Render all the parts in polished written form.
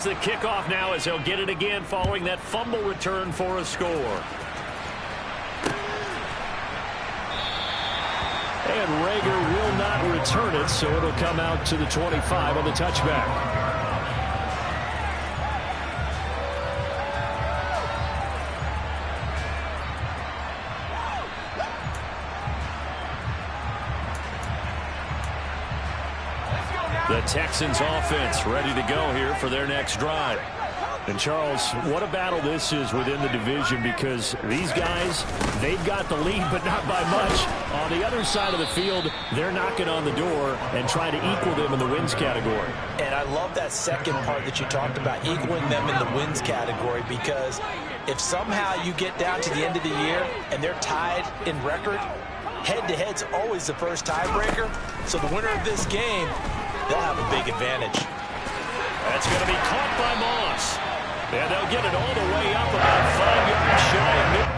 The kickoff now as he'll get it again following that fumble return for a score. And Reagor will not return it, so it'll come out to the 25 on the touchback. The Texans offense ready to go here for their next drive. And Charles, what a battle this is within the division, because these guys, they've got the lead, but not by much. On the other side of the field, they're knocking on the door and trying to equal them in the wins category. And I love that second part that you talked about, equaling them in the wins category, because if somehow you get down to the end of the year and they're tied in record, head-to-head's always the first tiebreaker. So the winner of this game, they'll have a big advantage. That's going to be caught by Moss. And they'll get it all the way up about 5 yards shy of mid.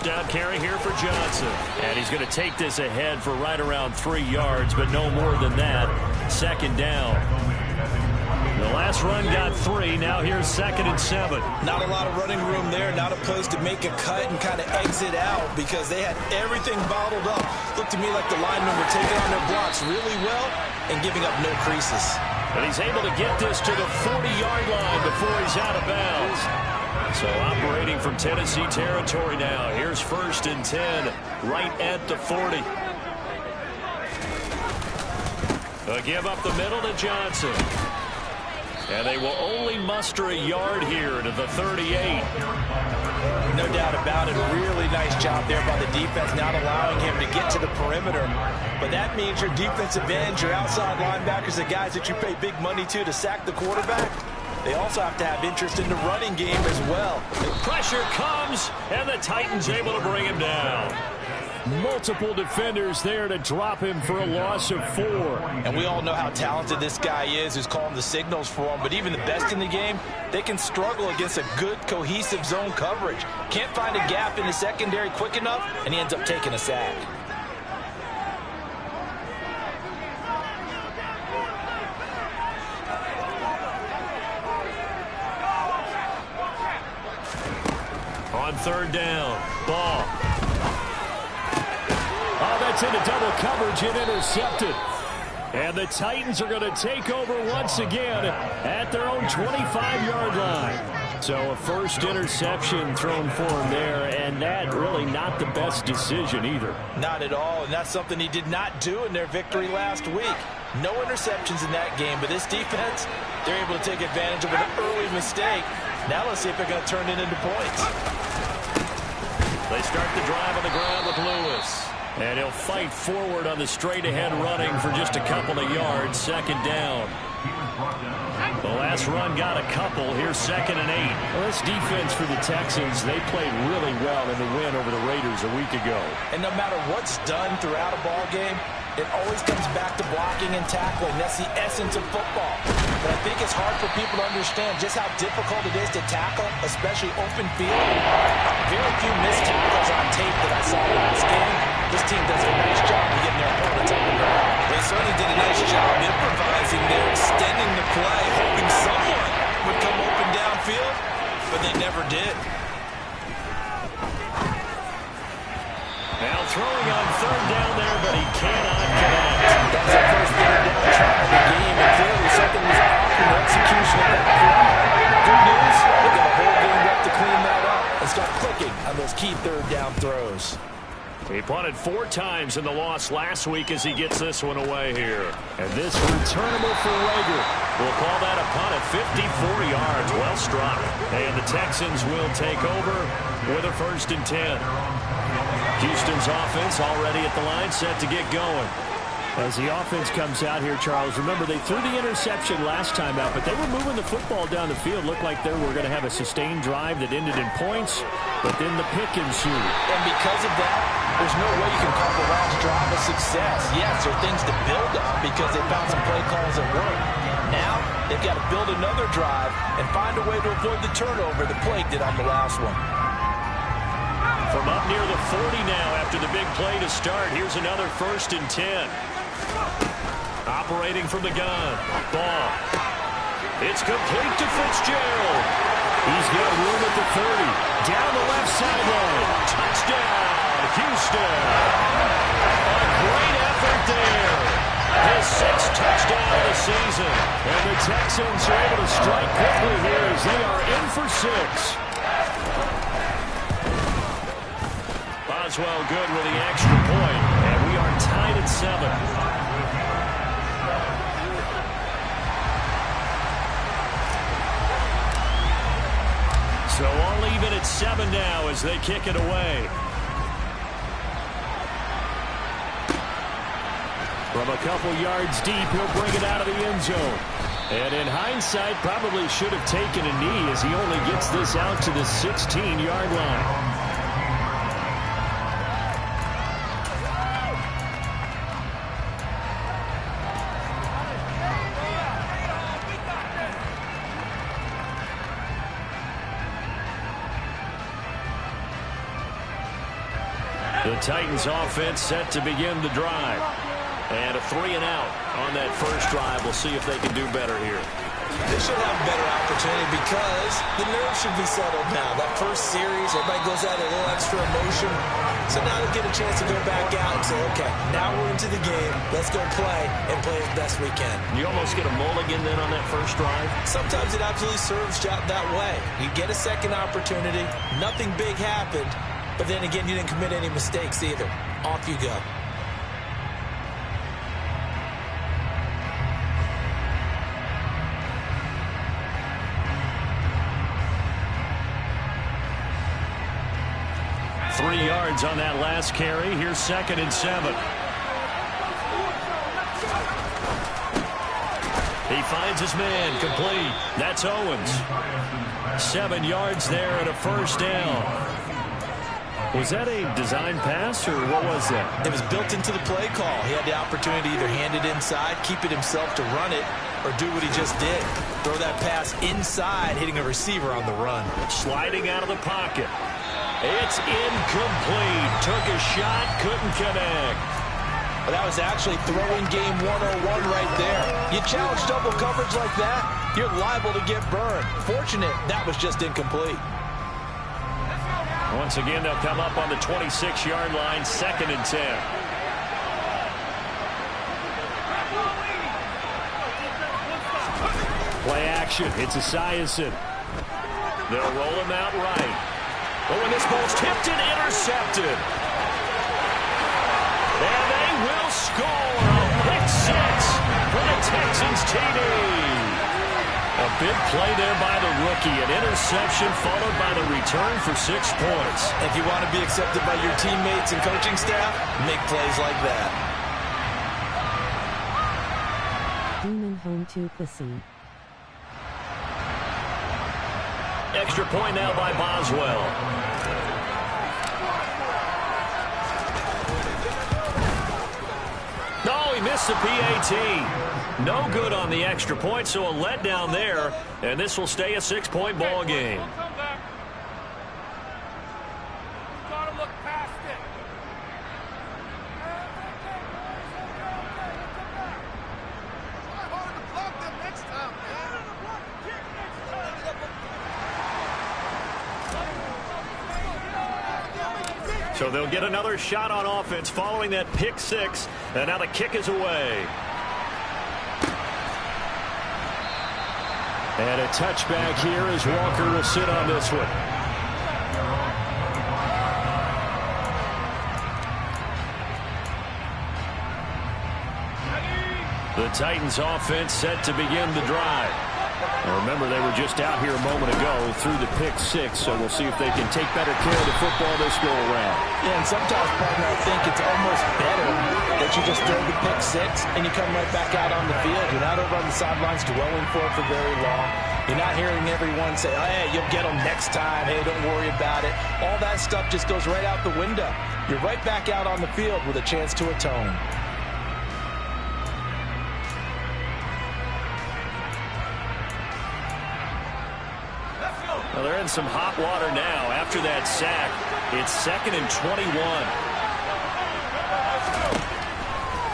Down carry here for Johnson. And he's going to take this ahead for right around 3 yards, but no more than that. Second down. The last run got 3. Now here's 2nd and 7. Not a lot of running room there. Not a place to make a cut and kind of exit out, because they had everything bottled up. Looked to me like the linemen were taking on their blocks really well and giving up no creases. But he's able to get this to the 40-yard line before he's out of bounds. So operating from Tennessee territory now. Here's 1st and 10, right at the 40. A give up the middle to Johnson. And they will only muster a yard here to the 38. No doubt about it. Really nice job there by the defense, not allowing him to get to the perimeter. But that means your defensive ends, your outside linebackers, the guys that you pay big money to sack the quarterback, they also have to have interest in the running game as well. The pressure comes, and the Titans able to bring him down. Multiple defenders there to drop him for a loss of 4. And we all know how talented this guy is, who's calling the signals for him. But even the best in the game, they can struggle against a good, cohesive zone coverage. Can't find a gap in the secondary quick enough, and he ends up taking a sack. On 3rd down, Ball. Oh, that's into double coverage and intercepted. And the Titans are going to take over once again at their own 25-yard line. So a first interception thrown for him there, and that really not the best decision either. Not at all, and that's something he did not do in their victory last week. No interceptions in that game, but this defense, they're able to take advantage of an early mistake. Now let's see if they're going to turn it into points. They start the drive on the ground with Lewis. And he'll fight forward on the straight-ahead running for just a couple of yards. 2nd down. The last run got a couple. Here's 2nd and 8. Well, this defense for the Texans, they played really well in the win over the Raiders a week ago. And no matter what's done throughout a ball game, it always comes back to blocking and tackling. That's the essence of football. But I think it's hard for people to understand just how difficult it is to tackle, especially open field. Very few missed tackles on tape that I saw last game. This team does a nice job of getting their opponents on the ground. They certainly did a nice job improvising there, extending the play, hoping someone would come open downfield, but they never did. Now throwing on 3rd down there, but he cannot connect. That's the first 3rd down try of the game, and clearly something was off in the execution of that play. Good news, they got a whole game left to clean that up and start clicking on the those key third down throws. He punted 4 times in the loss last week as he gets this one away here. And this returnable for Rager. We'll call that a punt at 54 yards. Well struck. And the Texans will take over with a 1st and 10. Houston's offense already at the line, set to get going. As the offense comes out here, Charles, remember they threw the interception last time out, but they were moving the football down the field. Looked like they were going to have a sustained drive that ended in points, but then the pick ensued. And because of that, there's no way you can call the last drive a success. Yes, there are things to build on because they found some play calls that work. Now, they've got to build another drive and find a way to avoid the turnover the plague did on the last one. From up near the 40 now after the big play to start, here's another 1st and 10. Operating from the gun. Ball. It's complete to Fitzgerald. He's got room at the 30. Down the left sideline. Touchdown, Houston. A great effort there. His 6th touchdown of the season. And the Texans are able to strike quickly here as they are in for 6. Boswell good with the extra point. And we are tied at 7. So all even at 7 now as they kick it away. From a couple yards deep, he'll bring it out of the end zone. And in hindsight, probably should have taken a knee as he only gets this out to the 16-yard line. The Titans offense set to begin the drive. And a 3-and-out on that first drive. We'll see if they can do better here. They should have a better opportunity because the nerves should be settled now. That first series, everybody goes out a little extra emotion. So now they get a chance to go back out and say, okay, now we're into the game. Let's go play and play as best we can. You almost get a mulligan then on that first drive? Sometimes it absolutely serves that way. You get a second opportunity. Nothing big happened. But then again, you didn't commit any mistakes either. Off you go. Three yards on that last carry. Here's 2nd and 7. He finds his man, complete. That's Owens. 7 yards there and a first down. Was that a design pass, or what was that? It was built into the play call. He had the opportunity to either hand it inside, keep it himself to run it, or do what he just did. Throw that pass inside, hitting a receiver on the run. Sliding out of the pocket. It's incomplete. Took a shot, couldn't connect. But that was actually throwing game 101 right there. You challenge double coverage like that, you're liable to get burned. Fortunate, that was just incomplete. Once again, they'll come up on the 26-yard line, 2nd and 10. Play action. It's Esiason. They'll roll him out right. Oh, and this ball's tipped and intercepted. And they will score a pick 6 for the Texans TD. A big play there by the rookie. An interception followed by the return for 6 points. If you want to be accepted by your teammates and coaching staff, make plays like that. Demon home to Pussy. Extra point now by Boswell. No, he missed the PAT. No good on the extra point, so a letdown there. And this will stay a 6-point ball game. So they'll get another shot on offense following that pick 6. And now the kick is away. And a touchback here as Walker will sit on this one. The Titans offense set to begin the drive. Now remember, they were just out here a moment ago through the pick six, so we'll see if they can take better care of the football this go around. Yeah, and sometimes, partner, I think it's almost better that you just throw the pick six and you come right back out on the field. You're not over on the sidelines dwelling for it for very long. You're not hearing everyone say, oh, hey, you'll get them next time. Hey, don't worry about it. All that stuff just goes right out the window. You're right back out on the field with a chance to atone. Well, they're in some hot water now. After that sack, it's 2nd and 21.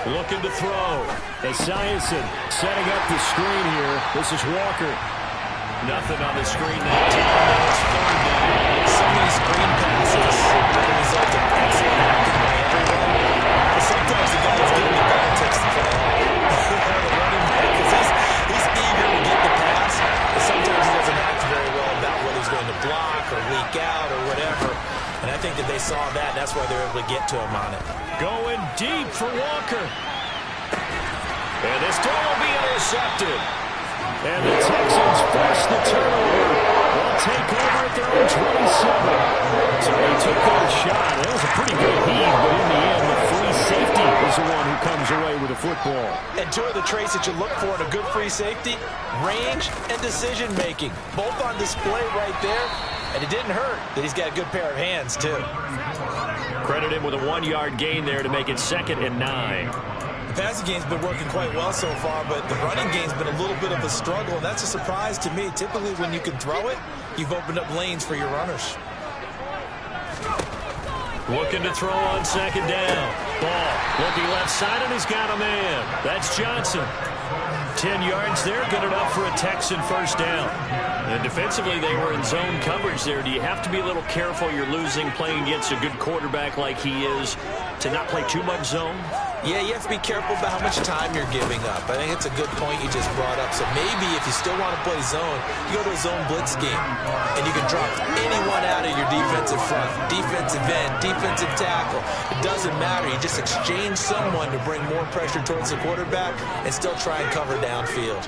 Looking to throw. Esiason setting up the screen here. This is Walker. Nothing on the screen that time. Now it's 3rd down. Some of these screen passes are the result of excellent acting by everyone. But sometimes the guy that's getting the ball takes the play. The running back, because he's eager to get the pass, but sometimes he doesn't act very well about whether he's going to block or leak out or whatever. And I think that they saw that, and that's why they were able to get to him on it. Going deep for Walker. And this throw will be intercepted. And the Texans force the turnover. They'll take over at their own 27. So they took that shot. That was a pretty good heave, but in the end, the free safety is the one who comes away with the football. And two of the traits that you look for in a good free safety, range and decision-making. Both on display right there. And it didn't hurt that he's got a good pair of hands, too. Credit him with a 1-yard gain there to make it 2nd and 9. The passing game's been working quite well so far, but the running game's been a little bit of a struggle, and that's a surprise to me. Typically, when you can throw it, you've opened up lanes for your runners. Looking to throw on 2nd down. Ball looking left side, and he's got a man. That's Johnson. 10 yards there, good enough for a Texan 1st down. And defensively, they were in zone coverage there. Do you have to be a little careful? You're losing playing against a good quarterback like he is to not play too much zone? Yeah, you have to be careful about how much time you're giving up. I think it's a good point you just brought up. So maybe if you still want to play zone, you go to a zone blitz scheme. And you can drop anyone out of your defensive front, defensive end, defensive tackle. It doesn't matter. You just exchange someone to bring more pressure towards the quarterback and still try and cover downfield.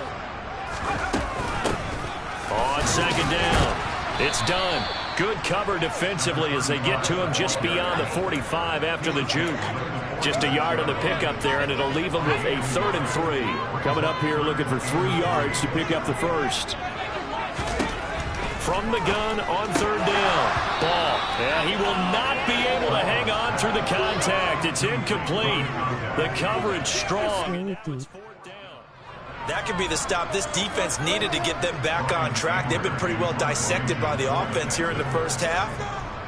On 2nd down, it's done. Good cover defensively as they get to him just beyond the 45 after the juke. Just a yard on the pickup there, and it'll leave them with a 3rd and 3. Coming up here looking for 3 yards to pick up the first. From the gun on 3rd down. Ball. Yeah, he will not be able to hang on through the contact. It's incomplete. The coverage strong. That could be the stop this defense needed to get them back on track. They've been pretty well dissected by the offense here in the first half.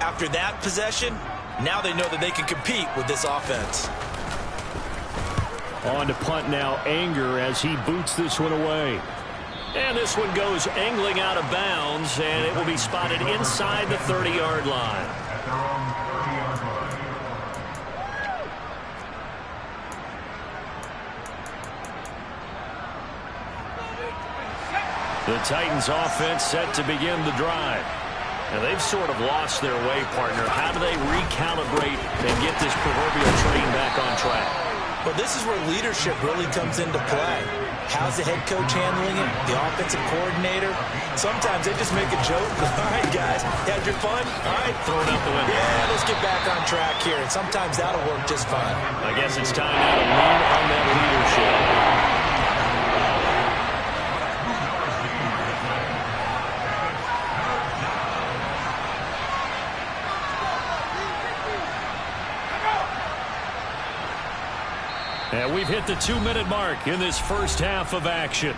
After that possession, now they know that they can compete with this offense. On to punt now, Anger as he boots this one away. And this one goes angling out of bounds, and it will be spotted inside the 30-yard line. The Titans offense set to begin the drive. And they've sort of lost their way, partner. How do they recalibrate and get this proverbial train back on track? Well, this is where leadership really comes into play. How's the head coach handling it? The offensive coordinator? Sometimes they just make a joke. All right, guys, had your fun? All right, throw it out the window. Yeah, let's get back on track here. And sometimes that'll work just fine. I guess it's time now to lean on that leadership. And we've hit the 2-minute mark in this first half of action.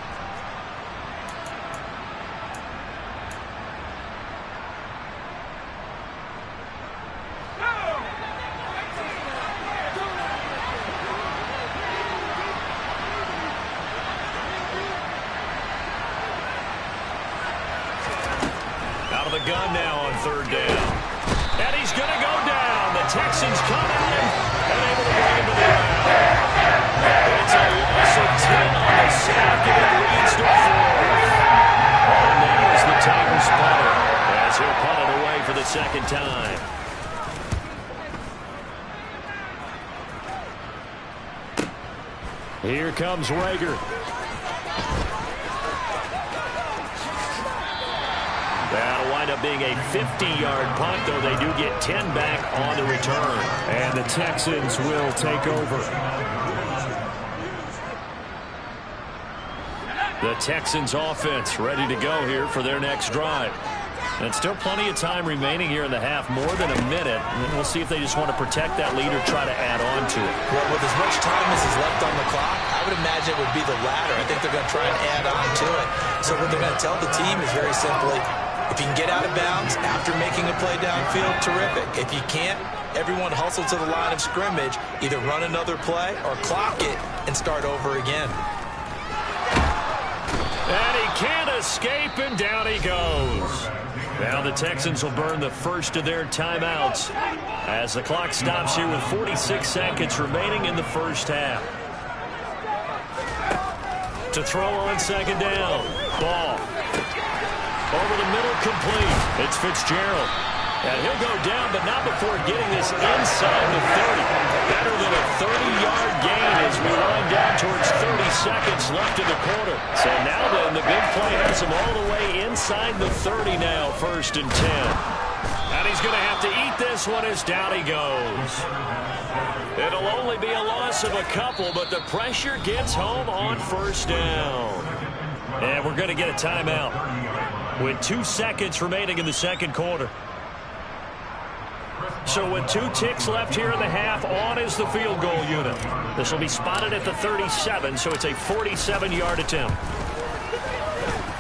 Out of the gun now on 3rd down. And he's going to go down. The Texans come at him and able to bring him to the ground. It's a loss of 10 on the sack, and it leads to 4. And now is the Titans punter as he'll punt it away for the 2nd time. Here comes Rager. That'll wind up being a 50-yard punt, though they do get 10 back on the return. And the Texans will take over. The Texans offense ready to go here for their next drive. And still plenty of time remaining here in the half, more than a minute. And we'll see if they just want to protect that lead or try to add on to it. Well, with as much time as is left on the clock, I would imagine it would be the latter. I think they're going to try and add on to it. So what they're going to tell the team is very simply, if you can get out of bounds after making a play downfield, terrific. If you can't, everyone hustle to the line of scrimmage, either run another play or clock it and start over again. And he can't escape, and down he goes. Now the Texans will burn the first of their timeouts as the clock stops here with 46 seconds remaining in the first half. To throw on second down. Ball. Over the middle, complete. It's Fitzgerald. And he'll go down, but not before getting this inside the 30. Better than a 30-yard gain as we wind down towards 30 seconds left in the quarter. So now then, the big play has him all the way inside the 30 now, 1st and 10. And he's going to have to eat this one as down he goes. It'll only be a loss of a couple, but the pressure gets home on 1st down. And we're going to get a timeout with 2 seconds remaining in the second quarter. So with 2 ticks left here in the half, on is the field goal unit. This will be spotted at the 37, so it's a 47-yard attempt.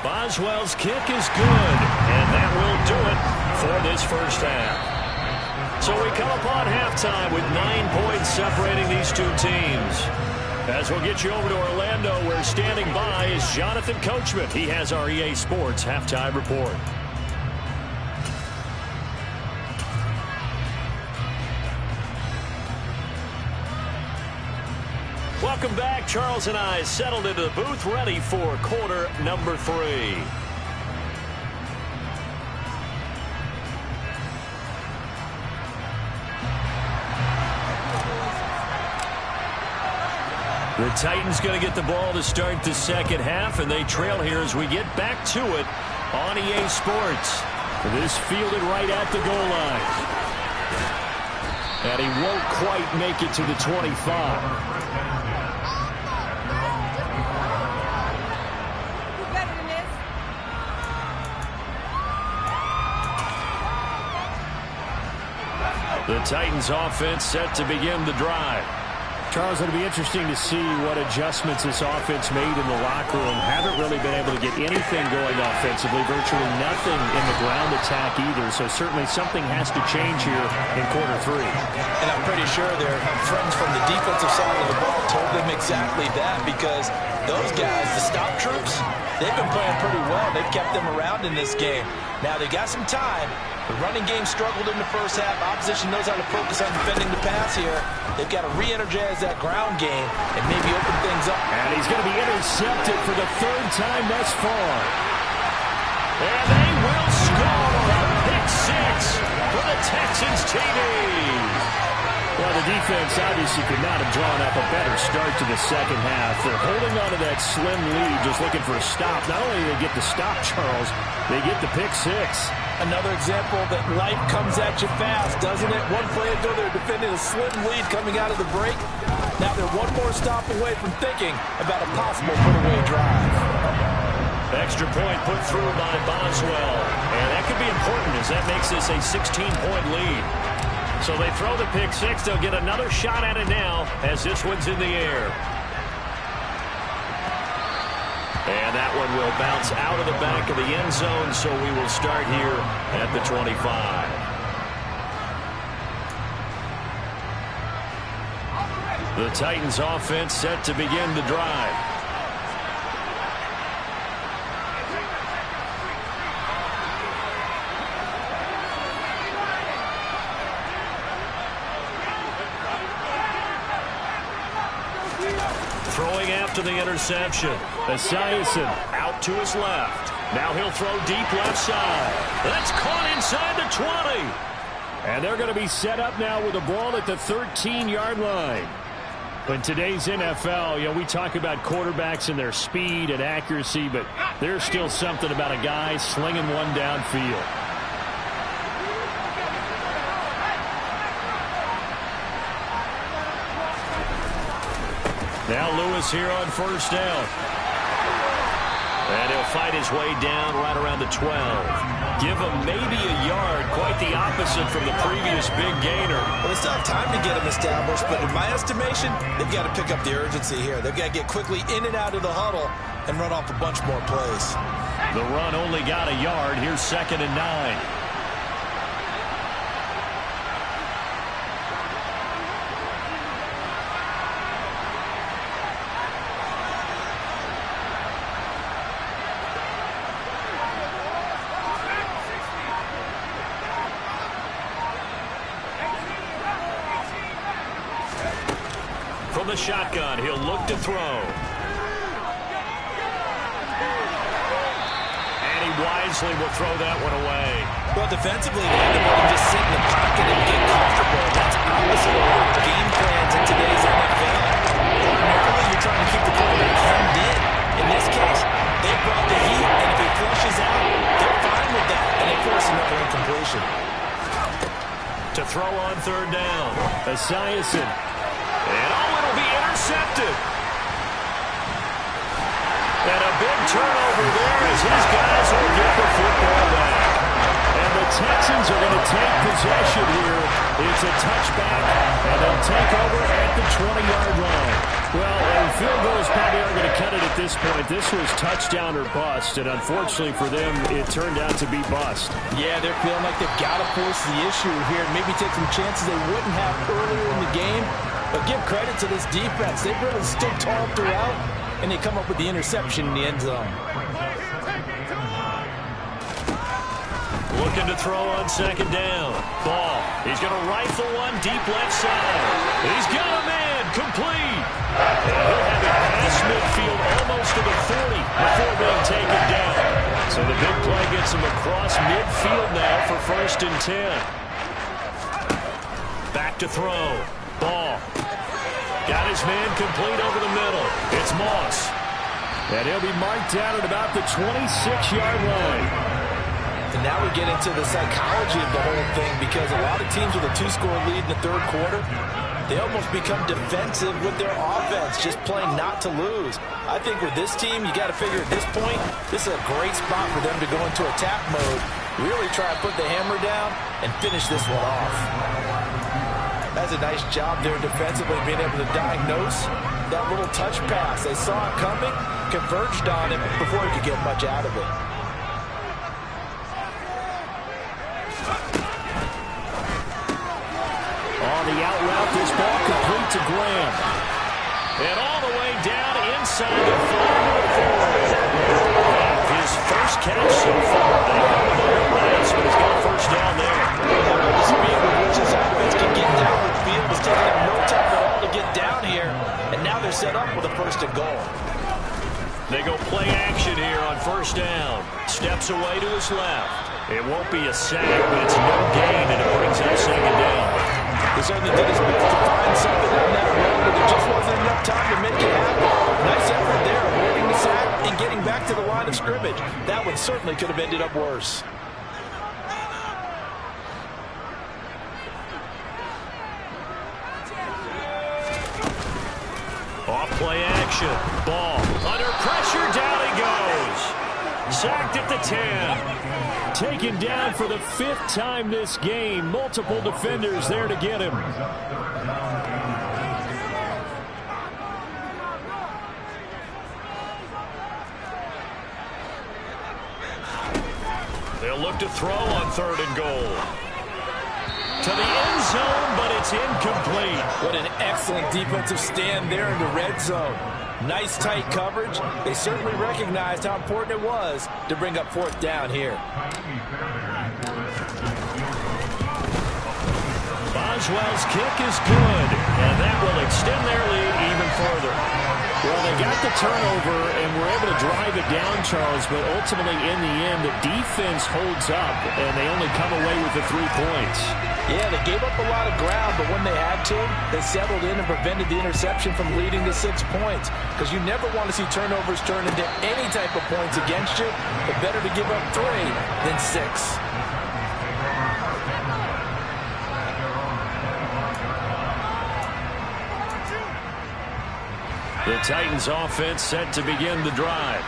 Boswell's kick is good, and that will do it for this first half. So we come upon halftime with 9 points separating these two teams. As we'll get you over to Orlando, where standing by is Jonathan Coachman. He has our EA Sports halftime report. Welcome back. Charles and I settled into the booth, ready for quarter number 3. The Titans going to get the ball to start the second half, and they trail here as we get back to it on EA Sports. This fielded right at the goal line. And he won't quite make it to the 25. The Titans offense set to begin the drive. Charles, it'll be interesting to see what adjustments this offense made in the locker room. Haven't really been able to get anything going offensively, virtually nothing in the ground attack either. So certainly something has to change here in quarter 3. And I'm pretty sure their friends from the defensive side of the ball told them exactly that, because those guys, the stop troops, they've been playing pretty well. They've kept them around in this game. Now they got some time. The running game struggled in the first half. Opposition knows how to focus on defending the pass here. They've got to re-energize that ground game and maybe open things up. And he's going to be intercepted for the 3rd time thus far. And they will score a pick 6 for the Texans TD. Well, the defense obviously could not have drawn up a better start to the second half. They're holding on to that slim lead, just looking for a stop. Not only do they get the stop, Charles, they get the pick 6. Another example that life comes at you fast, doesn't it? One play ago, they're defending a slim lead coming out of the break. Now they're one more stop away from thinking about a possible put-away drive. Extra point put through by Boswell. And that could be important, as that makes this a 16-point lead. So they throw the pick 6. They'll get another shot at it now as this one's in the air. And that one will bounce out of the back of the end zone, so we will start here at the 25. The Titans offense set to begin the drive. Throwing after the interception. Esiason out to his left. Now he'll throw deep left side. That's caught inside the 20. And they're going to be set up now with the ball at the 13-yard line. In today's NFL, we talk about quarterbacks and their speed and accuracy, but there's still something about a guy slinging one downfield. Now Lewis here on first down. And he'll fight his way down right around the 12. Give him maybe a yard, quite the opposite from the previous big gainer. Well, they still have time to get him established, but in my estimation, they've got to pick up the urgency here. They've got to get quickly in and out of the huddle and run off a bunch more plays. The run only got a yard. Here's 2nd and 9. The shotgun, he'll look to throw. And he wisely will throw that one away. Well, defensively, they have to let him just sit in the pocket and get comfortable. That's opposite of all game plans in today's NFL. Ordinarily, you're trying to keep the quarterback hemmed in. In this case, they brought the heat, and if he flushes out, they're fine with that, and they force another incompletion. To throw on 3rd down. Esiason. And it'll be intercepted. And a big turnover there as his guys will get the football back. And the Texans are going to take possession here. It's a touchback, and they'll take over at the 20-yard line. Well, field goals probably aren't going to cut it at this point. This was touchdown or bust, and unfortunately for them, it turned out to be bust. Yeah, they're feeling like they've got to force the issue here and maybe take some chances they wouldn't have earlier in the game. But give credit to this defense. They've really stood tall throughout, and they come up with the interception in the end zone. Looking to throw on 2nd down. Ball. He's going to rifle one deep left side. He's got a man. Complete. And he'll have it past midfield almost to the 40 before being taken down. So the big play gets him across midfield now for 1st and 10. Back to throw. Ball. Got his man complete over the middle. It's Moss. And he'll be marked down at about the 26-yard line. And now we get into the psychology of the whole thing, because a lot of teams with a 2-score lead in the 3rd quarter, they almost become defensive with their offense, just playing not to lose. I think with this team, you got to figure at this point, this is a great spot for them to go into attack mode, really try to put the hammer down and finish this one off. That's a nice job there defensively, being able to diagnose that little touch pass. They saw it coming, converged on him before he could get much out of it. On the out route, this ball complete to Graham. And all the way down inside the 5. His first catch so far. They held him on the last, but he's got a 1st down there. The speed with which his offense can get down the field was taking them no time at all to get down here, and now they're set up with a 1st and goal. They go play action here on 1st down. Steps away to his left. It won't be a sack, but it's no gain, and it brings up 2nd down. He certainly did his best to find something on that run, but there just wasn't enough time to make it happen. Nice effort there, avoiding the sack and getting back to the line of scrimmage. That one certainly could have ended up worse. Off play action. Ball. Under pressure, down he goes. Sacked at the 10. Taken down for the 5th time this game. Multiple defenders there to get him. They'll look to throw on 3rd and goal. To the end zone, but it's incomplete. What an excellent defensive stand there in the red zone. Nice tight coverage. They certainly recognized how important it was to bring up 4th down here. Boswell's kick is good, and that will extend their lead even further. Well, they got the turnover and were able to drive it down, Charles, but ultimately in the end, the defense holds up, and they only come away with the 3 points. Yeah, they gave up a lot of ground, but when they had to, they settled in and prevented the interception from leading to 6 points. Because you never want to see turnovers turn into any type of points against you, but better to give up 3 than 6. The Titans offense set to begin the drive.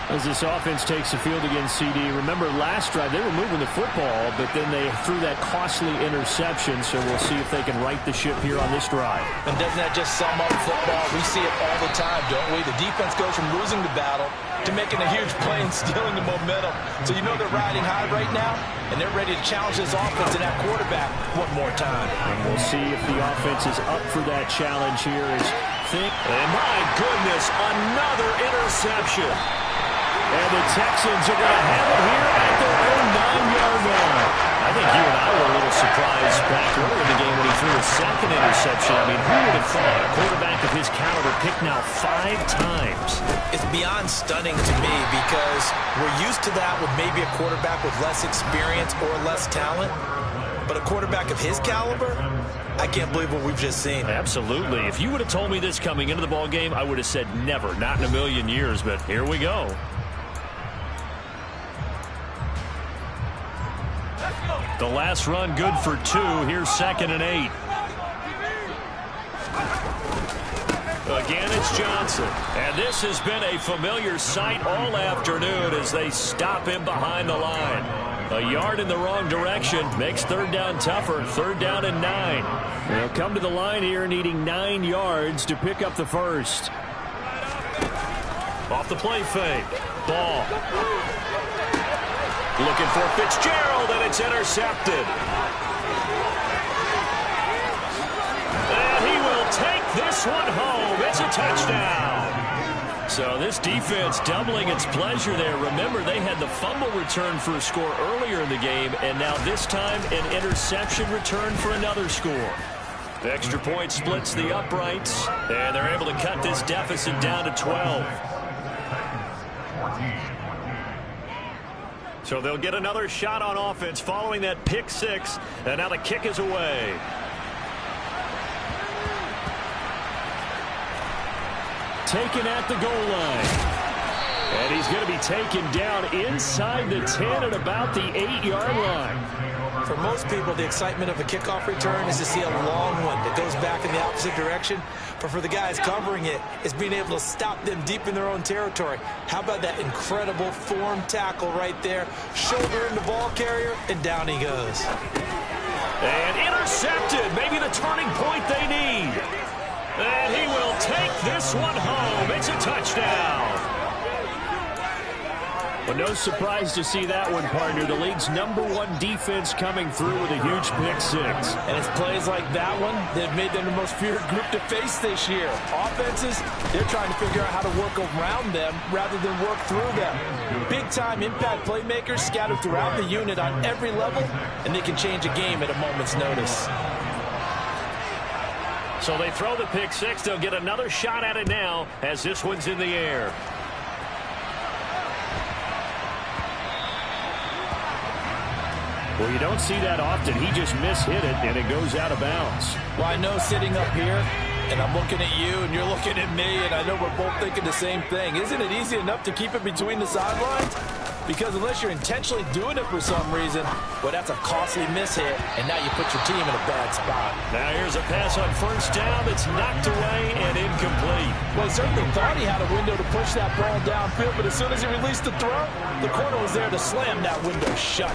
As this offense takes the field against CD, remember last drive they were moving the football, but then they threw that costly interception, so we'll see if they can right the ship here on this drive. And doesn't that just sum up football? We see it all the time, don't we? The defense goes from losing the battle to making a huge play and stealing the momentum. So you know they're riding high right now, and they're ready to challenge this offense and that quarterback one more time. And we'll see if the offense is up for that challenge here. And my goodness, another interception. And the Texans are going to have it here at their own 9-yard line. I think you and I were a little surprised back earlier in the game when he threw his second interception. I mean, who would have thought a quarterback of his caliber picked now 5 times? It's beyond stunning to me because we're used to that with maybe a quarterback with less experience or less talent. But a quarterback of his caliber, I can't believe what we've just seen. Absolutely. If you would have told me this coming into the ball game, I would have said never, not in a million years. But here we go. The last run good for 2. Here's 2nd and 8. Again, it's Johnson. And this has been a familiar sight all afternoon as they stop him behind the line. A yard in the wrong direction makes 3rd down tougher. 3rd down and 9. They'll come to the line here needing 9 yards to pick up the first. Off the play fake. Ball. Looking for Fitzgerald, and it's intercepted. And he will take this one home. It's a touchdown. So this defense doubling its pleasure there. Remember, they had the fumble return for a score earlier in the game, and now this time an interception return for another score. The extra point splits the uprights, and they're able to cut this deficit down to 12. So they'll get another shot on offense following that pick 6, and now the kick is away. Taken at the goal line. And he's going to be taken down inside the 10 at about the 8-yard line. For most people, the excitement of a kickoff return is to see a long one that goes back in the opposite direction. But for the guys covering it, it's being able to stop them deep in their own territory. How about that incredible form tackle right there? Shoulder in the ball carrier, and down he goes. And intercepted. Maybe the turning point they need. And he will take this one home. It's a touchdown. Well, no surprise to see that one, partner. The league's #1 defense coming through with a huge pick 6. And it's plays like that one that made them the most feared group to face this year. Offenses, they're trying to figure out how to work around them rather than work through them. Big-time impact playmakers scattered throughout the unit on every level, and they can change a game at a moment's notice. So they throw the pick 6. They'll get another shot at it now as this one's in the air. Well, you don't see that often. He just mishit it, and it goes out of bounds. Well, I know sitting up here, and I'm looking at you, and you're looking at me, and I know we're both thinking the same thing. Isn't it easy enough to keep it between the sidelines? Because unless you're intentionally doing it for some reason, well, that's a costly mishit, and now you put your team in a bad spot. Now here's a pass on 1st down that's knocked away and incomplete. Well, he certainly thought he had a window to push that ball downfield, but as soon as he released the throw, the corner was there to slam that window shut.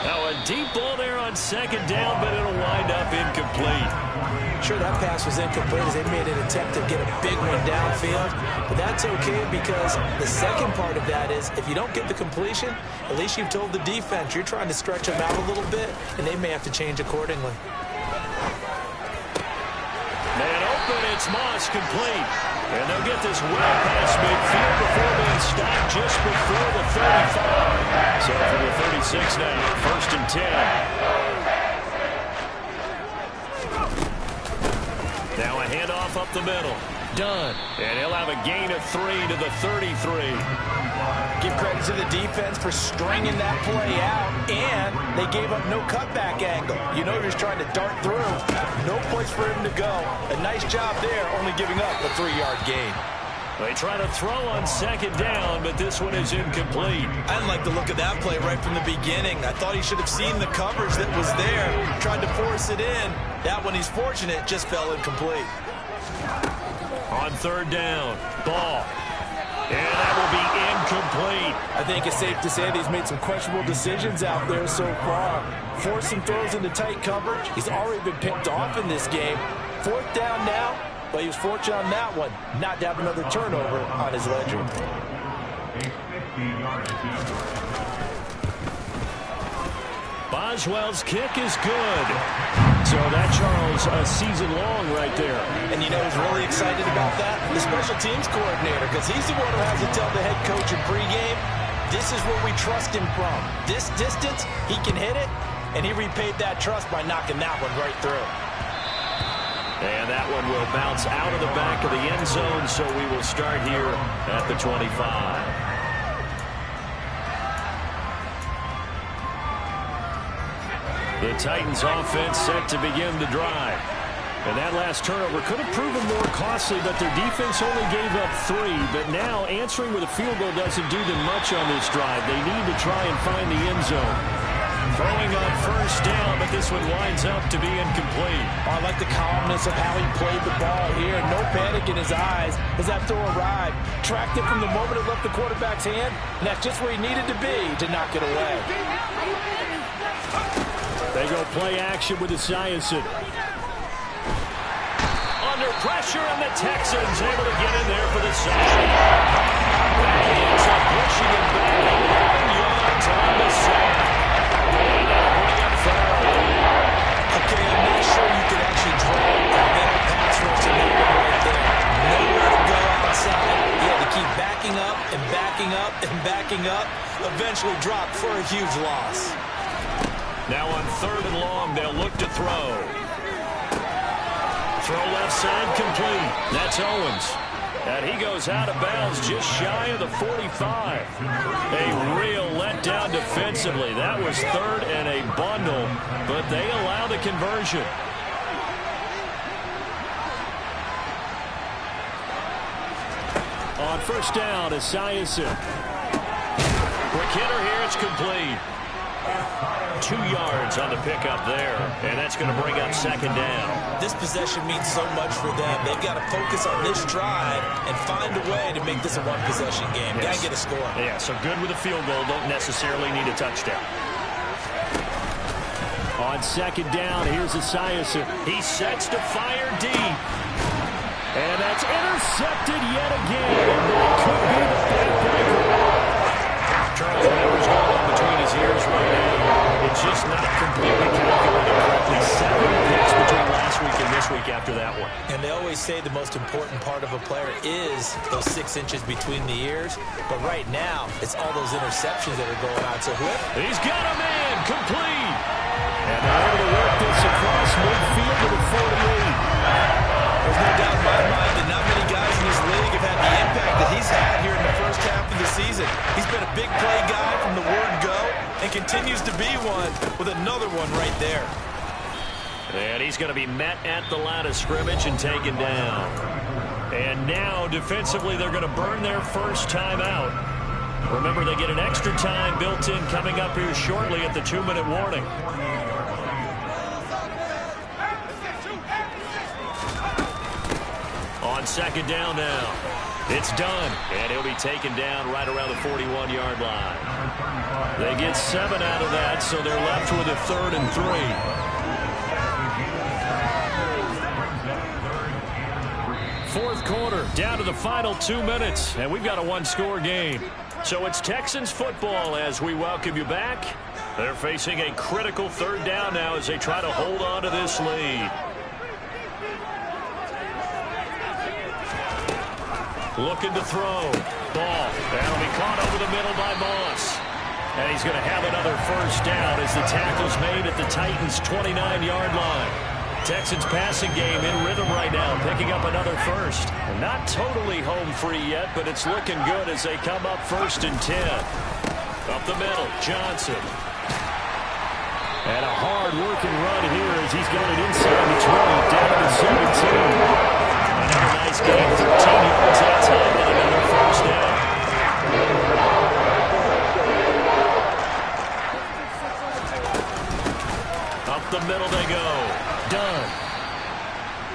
Now a deep ball there on 2nd down, but it'll wind up incomplete. Sure, that pass was incomplete as they made an attempt to get a big one downfield, but that's okay because the second part of that is if you don't get the completion, at least you've told the defense you're trying to stretch them out a little bit, and they may have to change accordingly. Man open, it's Moss complete. And they'll get this well past midfield before being stopped just before the 35. So for the 36 now, 1st and 10. Now a handoff up the middle. Done. And he'll have a gain of 3 to the 33. Give credit to the defense for stringing that play out, and they gave up no cutback angle. You know you're just trying to dart through. No place for him to go. A nice job there, only giving up a 3-yard gain. They try to throw on 2nd down, but this one is incomplete. I didn't like the look of that play right from the beginning. I thought he should have seen the coverage that was there, tried to force it in. That one, he's fortunate, just fell incomplete. On 3rd down, ball. And that will be incomplete. I think it's safe to say that he's made some questionable decisions out there so far. Forced some throws into tight coverage. He's already been picked off in this game. 4th down now. But he was fortunate on that one, not to have another turnover on his ledger. Boswell's kick is good. So that, Charles, a season long right there. And you know who's really excited about that? The special teams coordinator, because he's the one who has to tell the head coach in pregame, this is where we trust him from. This distance, he can hit it, and he repaid that trust by knocking that one right through. And that one will bounce out of the back of the end zone, so we will start here at the 25. The Titans offense set to begin the drive. And that last turnover could have proven more costly, but their defense only gave up 3. But now answering with a field goal doesn't do them much on this drive. They need to try and find the end zone. Throwing on 1st down, but this one winds up to be incomplete. I like the calmness of how he played the ball here. No panic in his eyes as that throw arrived. Tracked it from the moment it left the quarterback's hand, and that's just where he needed to be to knock it away. They go play action with Esiason. Under pressure, and the Texans able to get in there for the second. That ends up pushing him back 11 yards on the sack. Okay, I'm not sure you could actually draw a better pass rush than that one right there. Nowhere to go outside. He had to keep backing up and backing up and backing up. Eventually dropped for a huge loss. Now on 3rd and long, they'll look to throw. Throw left side complete. That's Owens. And he goes out of bounds just shy of the 45. A real letdown defensively. That was 3rd and a bundle, but they allow the conversion. On 1st down, Esiason. Quick hitter here, it's complete. 2 yards on the pickup there, and that's going to bring up 2nd down. This possession means so much for them. They've got to focus on this drive and find a way to make this a one-possession game. Yes. Got to get a score. Yeah, so good with a field goal. Don't necessarily need a touchdown. On 2nd down, here's Esiason. He sets to fire deep. And that's intercepted yet again. That could be the backbreaker. Charles, whatever's going on between his ears right now, it's just not completely calculated correctly. 7 picks between last week and this week after that one. And they always say the most important part of a player is those 6 inches between the ears. But right now, it's all those interceptions that are going on. So he's got a man complete. And they're able to work this across midfield to the 48. There's no doubt in my mind that not many guys in this league have had the impact that he's had here in the first half of the season. He's been a big play guy from the word go and continues to be one with another one right there. And he's going to be met at the line of scrimmage and taken down. And now, defensively, they're going to burn their first time out. Remember, they get an extra time built in coming up here shortly at the 2-minute warning. On 2nd down now. It's done, and he'll be taken down right around the 41-yard line. They get 7 out of that, so they're left with a 3rd and 3. Fourth quarter, down to the final 2 minutes, and we've got a one-score game. So it's Texans football as we welcome you back. They're facing a critical 3rd down now as they try to hold on to this lead. Looking to throw. Ball. That'll be caught over the middle by Moss. And he's going to have another first down as the tackle's made at the Titans' 29-yard line. Texans passing game in rhythm right now, picking up another first. Not totally home free yet, but it's looking good as they come up 1st and 10. Up the middle, Johnson. And a hard-working run here as he's got it inside the 20, down to the 17. Another nice game, 13 yards that time, and another first down. Up the middle they go. Done.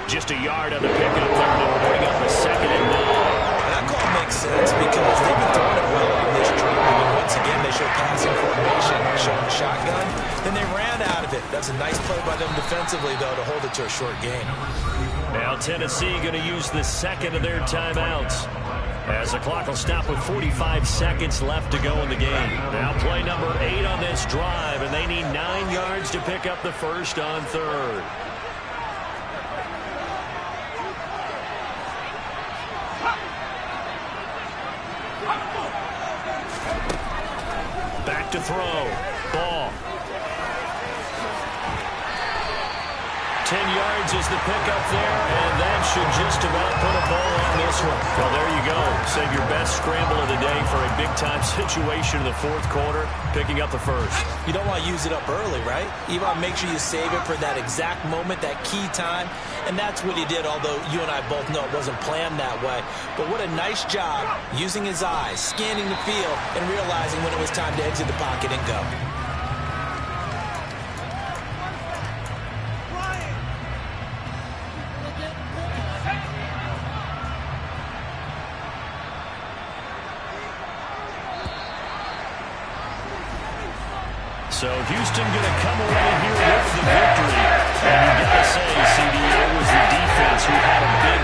Just a yard on the pickup there, and it'll bring up a 2nd and 9. That call makes sense because they've been throwing it well on this drive. And once again, they show passing formation, showing the shotgun. Then they ran out of it. That's a nice play by them defensively, though, to hold it to a short game. Now Tennessee going to use the 2nd of their timeouts, as the clock will stop with 45 seconds left to go in the game. Now play number 8 on this drive, and they need 9 yards to pick up the first on 3rd. Back to throw. Ball. 10 yards is the pickup there, and that should just about put a ball on this one. Well, there you go. Save your best scramble of the day for a big-time situation in the 4th quarter, picking up the first. You don't want to use it up early, right? You want to make sure you save it for that exact moment, that key time, and that's what he did, although you and I both know it wasn't planned that way. But what a nice job using his eyes, scanning the field, and realizing when it was time to exit the pocket and go. So Houston going to come away here with the victory. And you got to say, CD, it was the defense who had a big